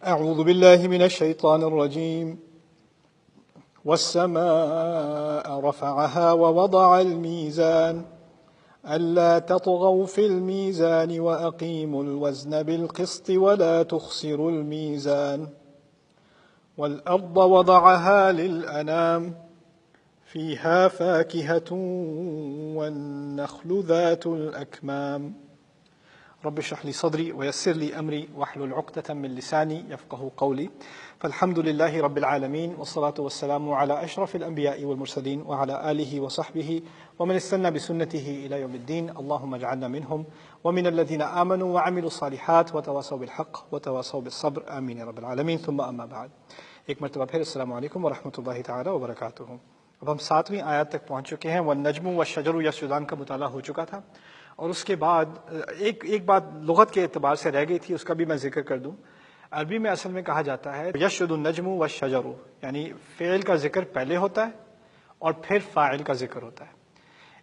أعوذ بالله من الشيطان الرجيم والسماء رفعها ووضع الميزان ألا تطغوا في الميزان وأقيموا الوزن بالقسط ولا تخسروا الميزان والأرض وضعها للأنام فيها فاكهة والنخل ذات الأكمام رب اشرح لي صدري ويسر لي أمري واحلل عقدة من لساني يفقه قولي فالحمد لله رب العالمين والصلاة والسلام على أشرف الأنبياء والمرسلين وعلى آله وصحبه ومن استنى بسنته إلى يوم الدين اللهم اجعلنا منهم ومن الذين آمنوا وعملوا الصالحات وتواصوا بالحق وتواصوا بالصبر آمين يا رب العالمين ثم أما بعد ایک مرتبہ پھر السلام علیکم ورحمۃ اللہ تعالی وبرکاتہ۔ اب ہم 7ویں آیات تک پہنچ چکے ہیں۔ والنجم والشجر یسجدان کا مطالعہ ہو چکا تھا، اور اس کے بعد ایک بات لغت کے اعتبار سے رہ گئی تھی، اس کا بھی میں ذکر کر دوں۔ عربی میں اصل میں کہا جاتا ہے یسجد النجم والشجر، یعنی فعل کا ذکر پہلے ہوتا ہے اور پھر فاعل کا ذکر ہوتا ہے۔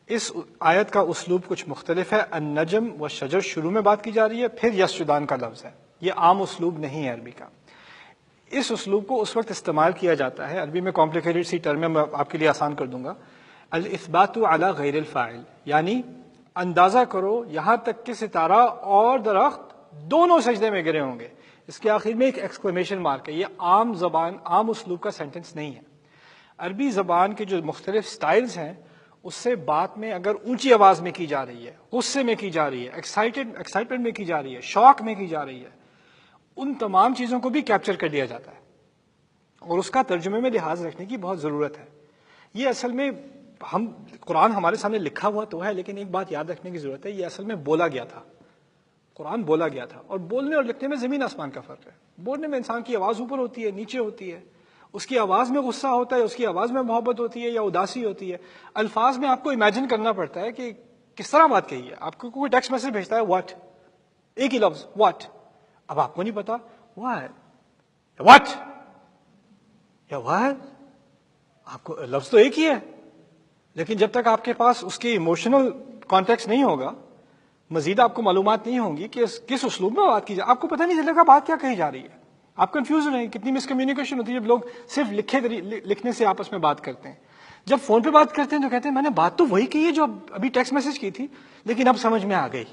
اس آیت کا اسلوب کچھ مختلف ہے۔ النجم والشجر شروع میں بات کی جا رہی ہے، پھر یسجدان کا لفظ ہے۔ یہ عام اسلوب نہیں ہے عربی کا۔ اس اسلوب کو اس وقت استعمال کیا جاتا ہے، عربی میں کمپلیکیٹڈ سی ٹرم میں آپ کے لیے آسان کر دوں گا، الاثبات علی غیر الفاعل، یعنی اندازہ کرو یہاں تک کہ ستارہ اور درخت دونوں سجدے میں گرے ہوں گے۔ اس کے آخر میں ایک ایکسکلیمیشن مارک ہے۔ یہ عام زبان، عام اسلوب کا سینٹنس نہیں ہے۔ عربی زبان کے جو مختلف سٹائلز ہیں، اس سے بات میں اگر اونچی آواز میں کی جا رہی ہے، غصے میں کی جا رہی ہے، ایکسائٹمنٹ میں کی جا رہی ہے، شوق میں کی جا رہی ہے، ان تمام چیزوں کو بھی کیپچر کر لیا جاتا ہے، اور اس کا ترجمے میں لحاظ رکھنے کی بہت ضرورت ہے۔ یہ اصل میں قرآن ہمارے سامنے لکھا ہوا تو ہے، لیکن ایک بات یاد رکھنے کی ضرورت ہے، یہ اصل میں بولا گیا تھا، قرآن بولا گیا تھا، اور بولنے اور لکھنے میں زمین آسمان کا فرق ہے۔ بولنے میں انسان کی آواز اوپر ہوتی ہے، نیچے ہوتی ہے، اس کی آواز میں غصہ ہوتا ہے، اس کی آواز میں محبت ہوتی ہے یا اداسی ہوتی ہے۔ الفاظ میں آپ کو امیجن کرنا پڑتا ہے کہ کس طرح بات کہی ہے۔ آپ کو کوئی ٹیکسٹ میسج بھیجتا ہے واٹ، ایک ہی لفظ واٹ، اب آپ کو نہیں پتا واٹ یا واٹ، آپ کو لفظ تو ایک ہی ہے، لیکن جب تک آپ کے پاس اس کی ایموشنل کانٹیکسٹ نہیں ہوگا، مزید آپ کو معلومات نہیں ہوں گی کہ کس اسلوب میں بات کی جائے، آپ کو پتہ نہیں چلے گا بات کیا کہی جا رہی ہے۔ آپ کنفیوز ہو رہے ہیں۔ کتنی مس کمیونیکیشن ہوتی ہے جب لوگ صرف لکھنے سے آپس میں بات کرتے ہیں۔ جب فون پہ بات کرتے ہیں تو کہتے ہیں میں نے بات تو وہی کی ہے جو ابھی ٹیکسٹ میسج کی تھی، لیکن اب سمجھ میں آ گئی۔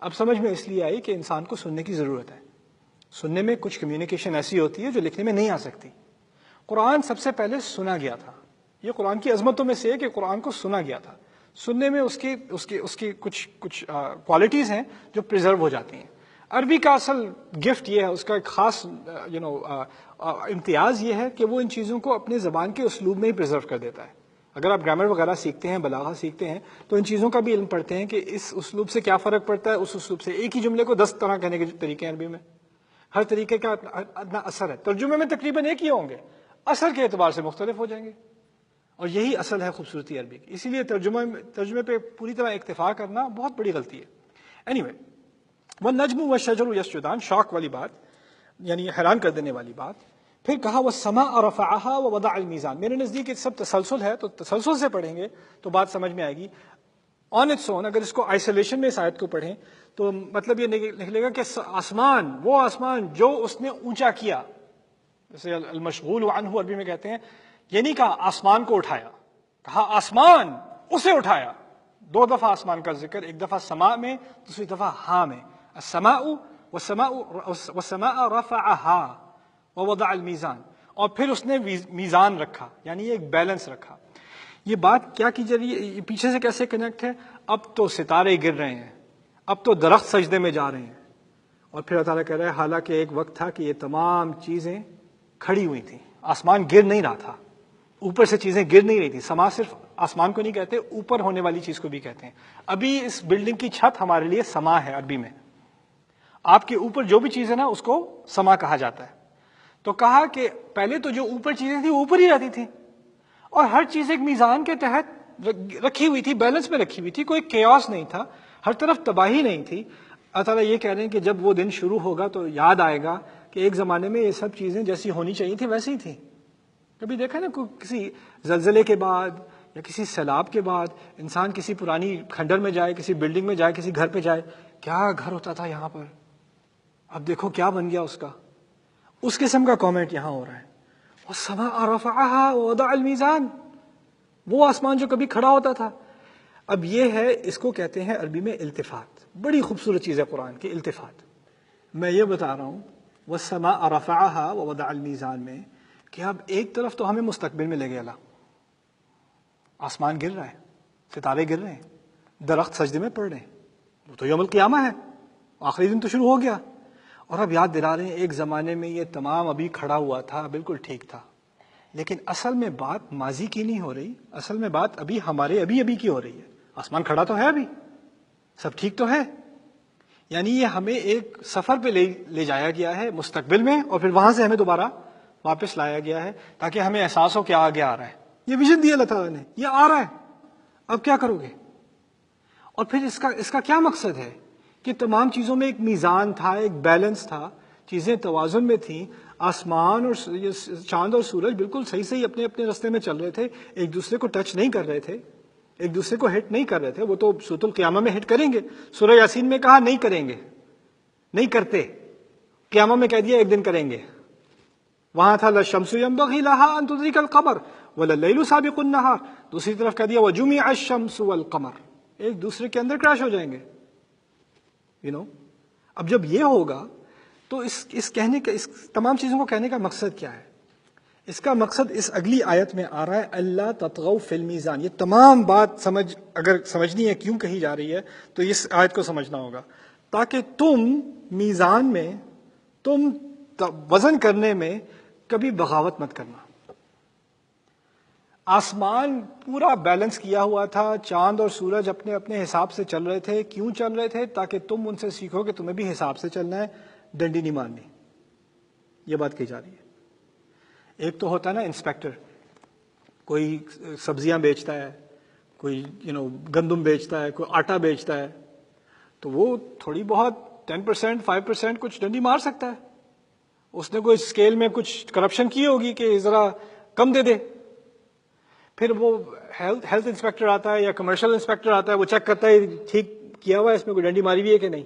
اب سمجھ میں اس لیے آئی کہ انسان کو سننے کی ضرورت ہے۔ سننے میں کچھ کمیونیکیشن ایسی ہوتی ہے جو لکھنے میں نہیں آ سکتی۔ قرآن سب سے پہلے سنا گیا تھا۔ یہ قرآن کی عظمتوں میں سے ہے کہ قرآن کو سنا گیا تھا۔ سننے میں اس کی کچھ کوالٹیز ہیں جو پریزرو ہو جاتی ہیں۔ عربی کا اصل گفٹ یہ ہے، اس کا ایک خاص امتیاز یہ ہے کہ وہ ان چیزوں کو اپنے زبان کے اسلوب میں ہی پریزرو کر دیتا ہے۔ اگر آپ گرامر وغیرہ سیکھتے ہیں، بلاغہ سیکھتے ہیں، تو ان چیزوں کا بھی علم پڑھتے ہیں کہ اس اسلوب سے کیا فرق پڑتا ہے اس اسلوب سے۔ ایک ہی جملے کو 10 طرح کہنے کے طریقے ہیں عربی میں، ہر طریقے کا اپنا اثر ہے۔ ترجمے میں تقریباً ایک ہی ہوں گے، اثر کے اعتبار سے مختلف ہو جائیں گے، اور یہی اصل ہے خوبصورتی عربی کی۔ اسی لیے ترجمے پہ پوری طرح اکتفا کرنا بہت بڑی غلطی ہے۔ اینی وے، والنجم والشجر یسجدان، شوق والی بات، یعنی حیران کر دینے والی بات۔ پھر کہا والسماء رفعها ووضع الميزان۔ میرے نزدیک یہ سب تسلسل ہے، تو تسلسل سے پڑھیں گے تو بات سمجھ میں آئے گی۔ آن اٹس اون اگر اس کو آئسولیشن میں اس آیت کو پڑھیں تو مطلب یہ نکلے گا کہ آسمان، وہ آسمان جو اس نے اونچا کیا، جیسے المشغول عنہ عربی میں کہتے ہیں، یہ نہیں کہا آسمان کو اٹھایا، کہا آسمان اسے اٹھایا۔ 2 دفعہ آسمان کا ذکر، ایک دفعہ سماء میں، دوسری دفعہ ہاں میں۔ السماء والسماء رفعها ووضع الميزان، اور پھر اس نے میزان رکھا، یعنی ایک بیلنس رکھا۔ یہ بات کیا کی جا رہی ہے، یہ پیچھے سے کیسے کنیکٹ ہے؟ اب تو ستارے گر رہے ہیں، اب تو درخت سجدے میں جا رہے ہیں، اور پھر اللہ تعالیٰ کہہ رہا ہے حالانکہ ایک وقت تھا کہ یہ تمام چیزیں کھڑی ہوئی تھیں، آسمان گر نہیں رہا تھا، اوپر سے چیزیں گر نہیں رہی تھی۔ سما صرف آسمان کو نہیں کہتے، اوپر ہونے والی چیز کو بھی کہتے ہیں۔ ابھی اس بلڈنگ کی چھت ہمارے لیے سما ہے عربی میں، آپ کے اوپر جو بھی چیز ہے نا اس کو سما کہا جاتا ہے۔ تو کہا کہ پہلے تو جو اوپر چیزیں تھیں اوپر ہی رہتی تھیں، اور ہر چیز ایک میزان کے تحت رکھی ہوئی تھی، بیلنس میں رکھی ہوئی تھی، کوئی کیوس نہیں تھا، ہر طرف تباہی نہیں تھی۔ اللہ تعالیٰ یہ کہہ رہے ہیں کہ جب وہ دن شروع ہوگا تو یاد آئے گا کہ ایک زمانے میں یہ سب چیزیں جیسی ہونی چاہیے تھی ویسی ہی تھیں۔ کبھی دیکھا نا کسی زلزلے کے بعد یا کسی سیلاب کے بعد انسان کسی پرانی کھنڈر میں جائے، کسی بلڈنگ میں جائے، کسی گھر پہ جائے، کیا گھر ہوتا تھا یہاں پر، اب دیکھو کیا بن گیا اس کا، اس قسم کا کامنٹ یہاں ہو رہا ہے، وَالسَّمَاءَ رَفَعَهَا وَوَضَعَ الْمِيزَانَ، وہ آسمان جو کبھی کھڑا ہوتا تھا۔ اب یہ ہے، اس کو کہتے ہیں عربی میں التفات، بڑی خوبصورت چیز ہے قرآن کی التفات۔ میں یہ بتا رہا ہوں وَالسَّمَاءَ رَفَعَهَا وَوَضَعَ الْمِيزَانَ میں کہ اب ایک طرف تو ہمیں مستقبل میں لے گیا اللہ، آسمان گر رہا ہے، ستارے گر رہے ہیں، درخت سجدے میں پڑ رہے ہیں، وہ تو یوم القیامہ ہے، آخری دن تو شروع ہو گیا۔ اور اب یاد دلا رہے ہیں ایک زمانے میں یہ تمام ابھی کھڑا ہوا تھا، بالکل ٹھیک تھا، لیکن اصل میں بات ماضی کی نہیں ہو رہی، اصل میں بات ابھی ہمارے ابھی کی ہو رہی ہے۔ آسمان کھڑا تو ہے، ابھی سب ٹھیک تو ہے، یعنی یہ ہمیں ایک سفر پہ لے جایا گیا ہے مستقبل میں، اور پھر وہاں سے ہمیں دوبارہ واپس لایا گیا ہے تاکہ ہمیں احساس ہو کہ آگے آ رہا ہے۔ یہ ویژن دیا اللہ تعالیٰ نے، یہ آ رہا ہے، اب کیا کرو گے؟ اور پھر اس کا کیا مقصد ہے کہ تمام چیزوں میں ایک میزان تھا، ایک بیلنس تھا، چیزیں توازن میں تھیں، آسمان اور چاند اور سورج بالکل صحیح اپنے اپنے راستے میں چل رہے تھے، ایک دوسرے کو ٹچ نہیں کر رہے تھے، ایک دوسرے کو ہٹ نہیں کر رہے تھے۔ وہ تو سورۃ القیامہ میں ہٹ کریں گے، سورہ یاسین میں کہا نہیں کریں گے، نہیں کرتے، قیامہ میں کہہ دیا ایک دن کریں گے۔ وہاں تھا للشمس ينبغي لها ان تدرك القمر ولليل سابق النهار، دوسری طرف کہہ دیا وجمع الشمس والقمر، ایک دوسرے کے اندر کریش ہو جائیں گے۔ اب جب یہ ہوگا تو اس کہنے کا، اس تمام چیزوں کو کہنے کا مقصد کیا ہے؟ اس کا مقصد اس اگلی آیت میں آ رہا ہے، اللہ تطغوا فی المیزان۔ یہ تمام بات اگر سمجھنی ہے کیوں کہی جا رہی ہے تو اس آیت کو سمجھنا ہوگا، تاکہ تم میزان میں، تم وزن کرنے میں کبھی بغاوت مت کرنا۔ آسمان پورا بیلنس کیا ہوا تھا، چاند اور سورج اپنے اپنے حساب سے چل رہے تھے۔ کیوں چل رہے تھے؟ تاکہ تم ان سے سیکھو کہ تمہیں بھی حساب سے چلنا ہے، ڈنڈی نہیں مارنی۔ یہ بات کہی جا رہی ہے۔ ایک تو ہوتا ہے نا انسپیکٹر، کوئی سبزیاں بیچتا ہے، کوئی گندم بیچتا ہے، کوئی آٹا بیچتا ہے، تو وہ تھوڑی بہت 10%، 5% کچھ ڈنڈی مار سکتا ہے۔ اس نے کوئی اسکیل میں کچھ کرپشن کی ہوگی کہ ذرا کم دے دے، پھر وہ ہیلتھ انسپیکٹر آتا ہے یا کمرشل انسپیکٹر آتا ہے، وہ چیک کرتا ہے ٹھیک کیا ہوا ہے، اس میں کوئی ڈنڈی ماری ہوئی ہے کہ نہیں۔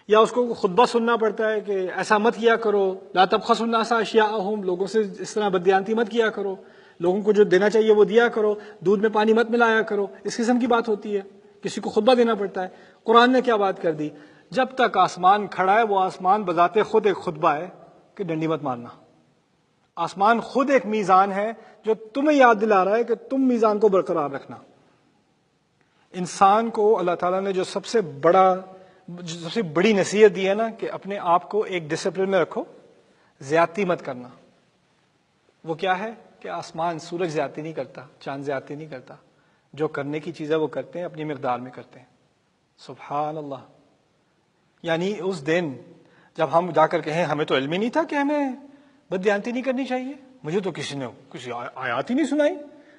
یا اس کو خطبہ سننا پڑتا ہے کہ ایسا مت کیا کرو، لا تبخسوا الناس اشیاءہم، لوگوں سے اس طرح بددیانتی مت کیا کرو، لوگوں کو جو دینا چاہیے وہ دیا کرو، دودھ میں پانی مت ملایا کرو، اس قسم کی بات ہوتی ہے۔ کسی کو خطبہ دینا پڑتا ہے۔ قرآن نے کیا بات کر دی؟ جب تک آسمان کھڑا ہے، وہ آسمان بذات خود ایک خطبہ ہے کہ ڈنڈی مت مارنا۔ آسمان خود ایک میزان ہے جو تمہیں یاد دلا رہا ہے کہ تم میزان کو برقرار رکھنا۔ انسان کو اللہ تعالیٰ نے جو سب سے بڑی نصیحت دی ہے نا کہ اپنے آپ کو ایک ڈسپلن میں رکھو، زیادتی مت کرنا۔ وہ کیا ہے کہ آسمان، سورج زیادتی نہیں کرتا، چاند زیادتی نہیں کرتا، جو کرنے کی چیز ہے وہ کرتے ہیں، اپنی مقدار میں کرتے ہیں۔ سبحان اللہ۔ یعنی اس دن جب ہم جا کر کہیں ہمیں تو علم ہی نہیں تھا کہ ہمیں بددیانتی نہیں کرنی چاہیے، مجھے تو کسی آیات ہی نہیں سنائی،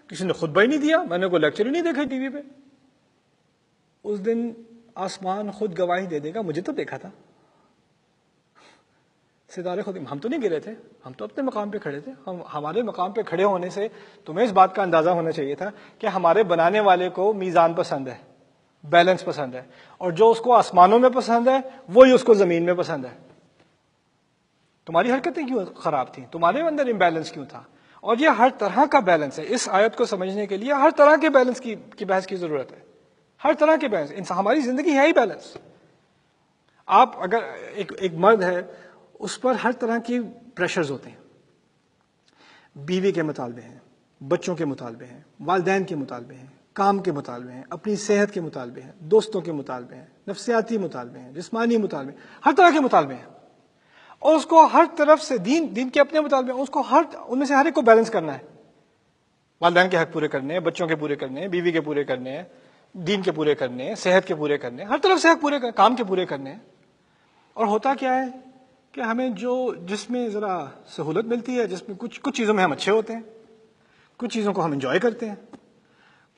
کسی نے خطبہ ہی نہیں دیا، میں نے کوئی لیکچر ہی نہیں دیکھا ٹی وی پہ، اس دن آسمان خود گواہی دے دے گا مجھے تو دیکھا تھا۔ ستارے خود، ہم تو نہیں گرے تھے، ہم تو اپنے مقام پہ کھڑے تھے۔ ہمارے مقام پہ کھڑے ہونے سے تمہیں اس بات کا اندازہ ہونا چاہیے تھا کہ ہمارے بنانے والے کو میزان پسند ہے، بیلنس پسند ہے، اور جو اس کو آسمانوں میں پسند ہے وہی اس کو زمین میں پسند ہے۔ تمہاری حرکتیں کیوں خراب تھیں؟ تمہارے اندر امبیلنس کیوں تھا؟ اور یہ ہر طرح کا بیلنس ہے۔ اس آیت کو سمجھنے کے لیے ہر طرح کے بیلنس کی بحث کی ضرورت ہے، ہر طرح کے بیلنس۔ ہماری زندگی ہے ہی بیلنس۔ آپ اگر ایک مرد ہے، اس پر ہر طرح کی پریشرز ہوتے ہیں، بیوی کے مطالبے ہیں، بچوں کے مطالبے ہیں، والدین کے مطالبے ہیں، کام کے مطالبے ہیں، اپنی صحت کے مطالبے ہیں، دوستوں کے مطالبے ہیں، نفسیاتی مطالبے ہیں، جسمانی مطالبے ہیں، ہر طرح کے مطالبے ہیں، اور اس کو ہر طرف سے دین کے اپنے مطالبے ہیں، اس کو ان میں سے ہر ایک کو بیلنس کرنا ہے۔ والدین کے حق پورے کرنے ہیں، بچوں کے پورے کرنے ہیں، بیوی کے پورے کرنے ہیں، دین کے پورے کرنے ہیں، صحت کے پورے کرنے ہیں، ہر طرف سے حق پورے کرنے، کام کے پورے کرنے ہیں۔ اور ہوتا کیا ہے کہ ہمیں جس میں ذرا سہولت ملتی ہے، جس میں کچھ چیزوں میں ہم اچھے ہوتے ہیں، کچھ چیزوں کو ہم انجوائے کرتے ہیں،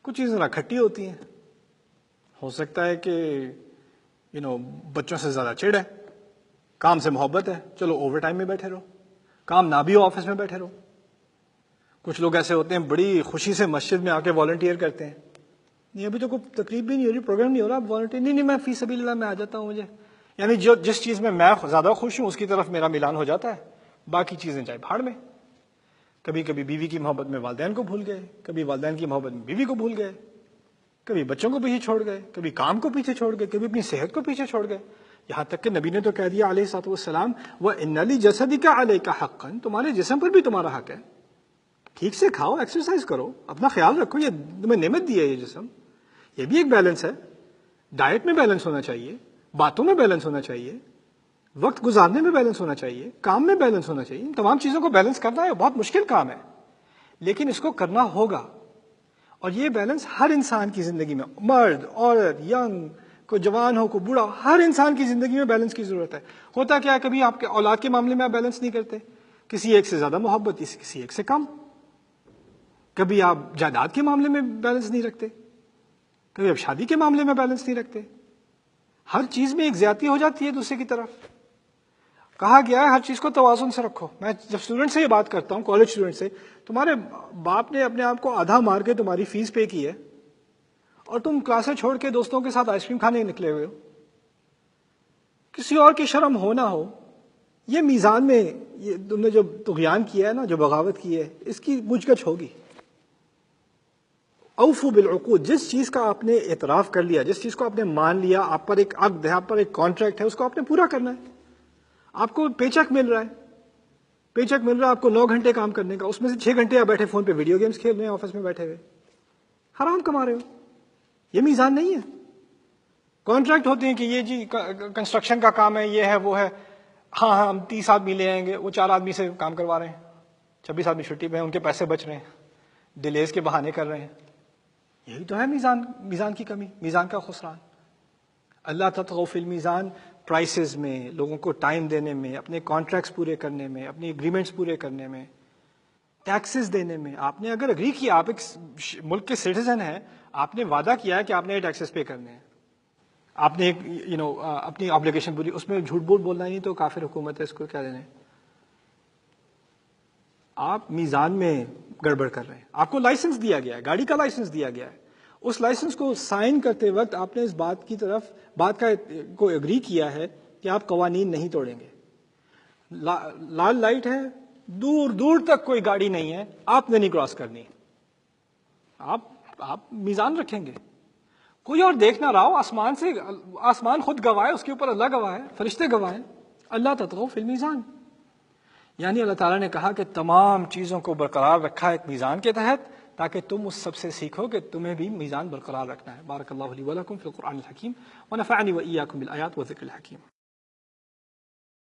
کچھ چیزیں ذرا کھٹی ہوتی ہیں۔ ہو سکتا ہے کہ بچوں سے زیادہ چڑ ہے، کام سے محبت ہے، چلو اوور ٹائم میں بیٹھے رہو، کام نہ بھی ہو آفس میں بیٹھے رہو۔ کچھ لوگ ایسے ہوتے ہیں بڑی خوشی سے مسجد میں آ کے والنٹیئر کرتے ہیں، نہیں ابھی تو کوئی تقریب بھی نہیں ہو رہی، پروگرام نہیں ہو رہا، اب والنٹیئر نہیں، میں فی سبیل اللہ میں آ جاتا ہوں، مجھے یعنی جس چیز میں زیادہ خوش ہوں اس کی طرف میرا میلان ہو جاتا ہے، باقی چیزیں جائے بھاڑ میں۔ کبھی کبھی بیوی کی محبت میں والدین کو بھول گئے، کبھی والدین کی محبت میں بیوی کو بھول گئے، کبھی بچوں کو پیچھے چھوڑ گئے، کبھی کام کو پیچھے چھوڑ گئے، کبھی اپنی صحت کو پیچھے چھوڑ گئے، یہاں تک کہ نبی نے تو کہہ دیا علیہ الصلوۃ والسلام وَإِنَّ لِجَسَدِكَ عَلَيْكَ حَقًّا، تمہارے جسم پر بھی تمہارا حق ہے، ٹھیک سے کھاؤ، ایکسرسائز کرو، اپنا خیال رکھو، یہ تمہیں نعمت دی ہے یہ جسم، یہ بھی ایک بیلنس ہے، ڈائٹ میں بیلنس ہونا چاہیے، باتوں میں بیلنس ہونا چاہیے، وقت گزارنے میں بیلنس ہونا چاہیے، کام میں بیلنس ہونا چاہیے، ان تمام چیزوں کو بیلنس کرنا ہے بہت مشکل کام ہے، لیکن اس کو کرنا ہوگا، اور یہ بیلنس ہر انسان کی زندگی میں، مرد، عورت، ینگ، کوئی جوان ہو، کوئی بوڑھا، ہر انسان کی زندگی میں بیلنس کی ضرورت ہے۔ ہوتا کیا ہے، کبھی آپ کے اولاد کے معاملے میں آپ بیلنس نہیں کرتے، کسی ایک سے زیادہ محبت، کسی ایک سے کم، کبھی آپ جائیداد کے معاملے میں بیلنس نہیں رکھتے، کبھی آپ شادی کے معاملے میں بیلنس نہیں رکھتے، ہر چیز میں ایک زیادتی ہو جاتی ہے دوسرے کی طرف۔ کہا گیا ہے ہر چیز کو توازن سے رکھو۔ میں جب اسٹوڈنٹ سے یہ بات کرتا ہوں، کالج اسٹوڈنٹ سے، تمہارے باپ نے اپنے آپ کو آدھا مار کے تمہاری فیس پے کی ہے اور تم کلاسیں چھوڑ کے دوستوں کے ساتھ آئس کریم کھانے نکلے ہوئے ہو، کسی اور کی شرم ہو نہ ہو، یہ میزان میں یہ تم نے جو طغیان کیا ہے نا، جو بغاوت کی ہے، اس کی مجھ گچھ ہوگی۔ اوفو بالعقود، جس چیز کا آپ نے اعتراف کر لیا، جس چیز کو آپ نے مان لیا، آپ پر ایک عقد ہے، آپ پر ایک کانٹریکٹ ہے، اس کو آپ نے پورا کرنا ہے۔ آپ کو پے چیک مل رہا ہے، پے چیک مل رہا ہے آپ کو 9 گھنٹے کام کرنے کا، اس میں سے 6 گھنٹے آپ بیٹھے فون پہ ویڈیو گیمز کھیل رہے ہیں، آفس میں بیٹھے ہوئے حرام کما رہے ہو، یہ میزان نہیں ہے۔ کانٹریکٹ ہوتے ہیں کہ یہ جی کنسٹرکشن کا کام ہے، یہ ہے وہ ہے، ہاں ہم 30 آدمی لے آئیں گے، وہ 4 آدمی سے کام کروا رہے ہیں، 26 آدمی چھٹی پہ ہیں، ان کے پیسے بچ رہے ہیں، ڈیلیز کے بہانے کر رہے ہیں، یہی تو ہے میزان کی کمی، میزان کا خسران۔ اللہ تطغوا فی المیزان، پرائسز میں، لوگوں کو ٹائم دینے میں، اپنے کانٹریکٹس پورے کرنے میں، اپنے اگریمنٹس پورے کرنے میں، ٹیکسز دینے میں۔ آپ نے اگر اگری کیا، آپ ایک ملک کے سٹیزن ہیں، آپ نے وعدہ کیا ہے کہ آپ نے ٹیکسز پے کرنے ہیں، آپ نے ایک اپنی آبلیگیشن پوری، اس میں جھوٹ بولنا نہیں تو کافر حکومت ہے، اس کو کیا دینے۔ آپ میزان میں گڑبڑ کر رہے ہیں۔ آپ کو لائسنس دیا گیا ہے، گاڑی کا لائسنس دیا گیا ہے، اس لائسنس کو سائن کرتے وقت آپ نے اس بات کو اگری کیا ہے کہ آپ قوانین نہیں توڑیں گے۔ لال لائٹ ہے، دور دور تک کوئی گاڑی نہیں ہے، آپ نے نہیں کراس کرنی، آپ میزان رکھیں گے، کوئی اور دیکھ نہ رہا ہو، آسمان خود گواہ ہے، اس کے اوپر اللہ گواہ ہے، فرشتے گواہ ہیں، اللہ تطغوا فی المیزان۔ یعنی اللہ تعالیٰ نے کہا کہ تمام چیزوں کو برقرار رکھا ہے ایک میزان کے تحت، تاکہ تم اس سب سے سیکھو کہ تمہیں بھی میزان برقرار رکھنا ہے۔ بارک اللہ لی ولکم فی القرآن الحکیم ونفعنی وإیاکم بالآیات والذکر الحکیم۔